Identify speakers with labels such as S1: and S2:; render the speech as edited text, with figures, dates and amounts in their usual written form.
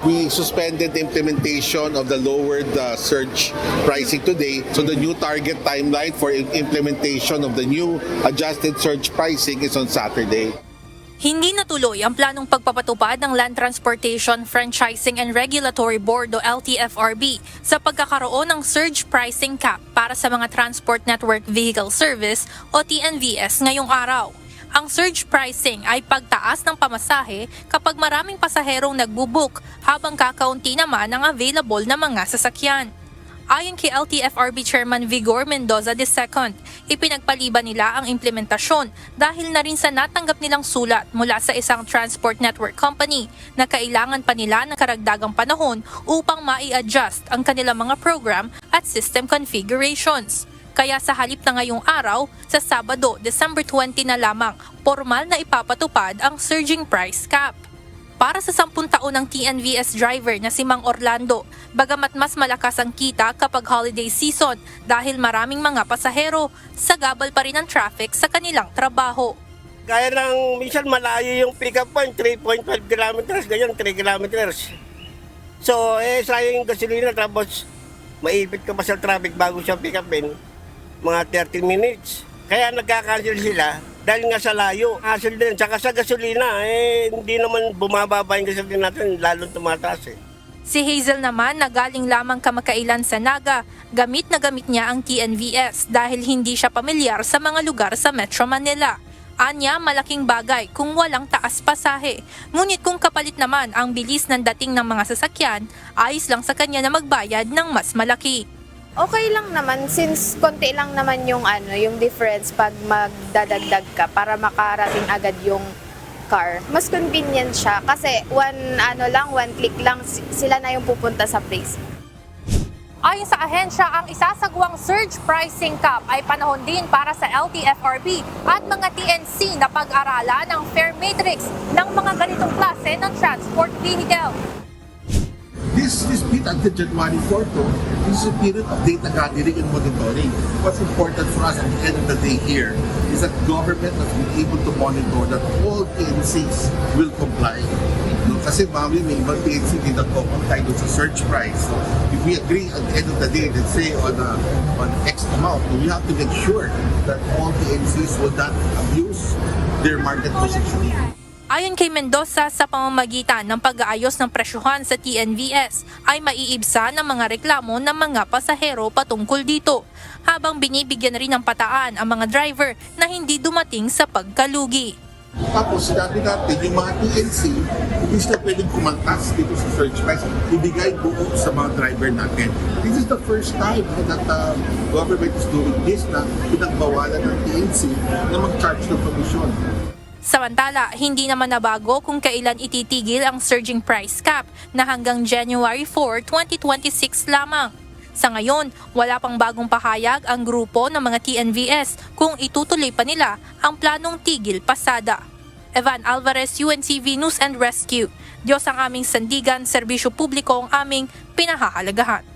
S1: we suspended the implementation of the lowered surge pricing today. So the new target timeline for implementation of the new adjusted surge pricing is on Saturday.
S2: Hindi natuloy ang planong pagpapatupad ng Land Transportation Franchising and Regulatory Board o LTFRB sa pagkakaroon ng surge pricing cap para sa mga Transport Network Vehicle Service o TNVS ngayong araw. Ang surge pricing ay pagtaas ng pamasahe kapag maraming pasaherong nagbubook habang kakaunti naman ang available na mga sasakyan. Ayon kay LTFRB Chairman Vigor Mendoza II, ipinagpaliban nila ang implementasyon dahil na rin sa natanggap nilang sulat mula sa isang transport network company na kailangan pa nila ng karagdagang panahon upang mai-adjust ang kanilang mga program at system configurations. Kaya sa halip na ngayong araw, sa Sabado, December 20 na lamang, formal na ipapatupad ang surging price cap. Para sa 10 taon ng TNVS driver na si Mang Orlando, bagamat mas malakas ang kita kapag holiday season dahil maraming mga pasahero, sagabal pa rin ang traffic sa kanilang trabaho.
S3: Kaya lang minsan malayo yung pick-up point, 3.5 kilometers, ganyan 3 kilometers. So, sayang yung gasolina tapos maipit ka pa sa traffic bago siya pick-upin, mga 30 minutes. Kaya nagka-cancel sila dahil nga sa layo. Hassle din. Tsaka sa gasolina, hindi naman bumababa yung gasolina natin, lalong tumataas .
S2: Si Hazel naman na galing lamang kamakailan sa Naga, gamit na gamit niya ang TNVS dahil hindi siya pamilyar sa mga lugar sa Metro Manila. Anya, malaking bagay kung walang taas pasahe. Ngunit kung kapalit naman ang bilis ng dating ng mga sasakyan, ayos lang sa kanya na magbayad ng mas malaki.
S4: Okay lang naman since konti lang naman yung difference pag magdadagdag ka para makarating agad yung car. Mas convenient siya kasi one click lang sila na yung pupunta sa place.
S2: Ayon sa ahensya, ang isasagawang surge pricing cap ay panahon din para sa LTFRB at mga TNC na pag-aralan ang fare matrix ng mga ganitong klase ng transport vehicle.
S5: This bit until January 4 is a period of data gathering and monitoring. What's important for us at the end of the day here is that government must be able to monitor that all TNCs will comply. No, kasi mami may ibang TNC din na comply doon sa surge price. So if we agree at the end of the day, let's say on X amount, we have to make sure that all TNCs will not abuse their market position.
S2: Ayon kay Mendoza, sa pamamagitan ng pag-aayos ng presyuhan sa TNVS ay maiibsa ng mga reklamo ng mga pasahero patungkol dito, habang binibigyan rin ng pataan ang mga driver na hindi dumating sa pagkalugi.
S5: Tapos sinabi natin, yung mga TNC, hindi sila pwedeng kumantas dito sa surge price, ibigay buo sa mga driver natin. This is the first time that government is doing this, na pinagbawalan ng TNC na mag-charge ng komisyon.
S2: Samantala, hindi naman nabago kung kailan ititigil ang surging price cap na hanggang January 4, 2026 lamang. Sa ngayon, wala pang bagong pahayag ang grupo ng mga TNVS kung itutuloy pa nila ang planong tigil pasada. Evan Alvarez, UNTV News and Rescue. Diyos ang aming sandigan, serbisyo publiko ang aming pinahahalagahan.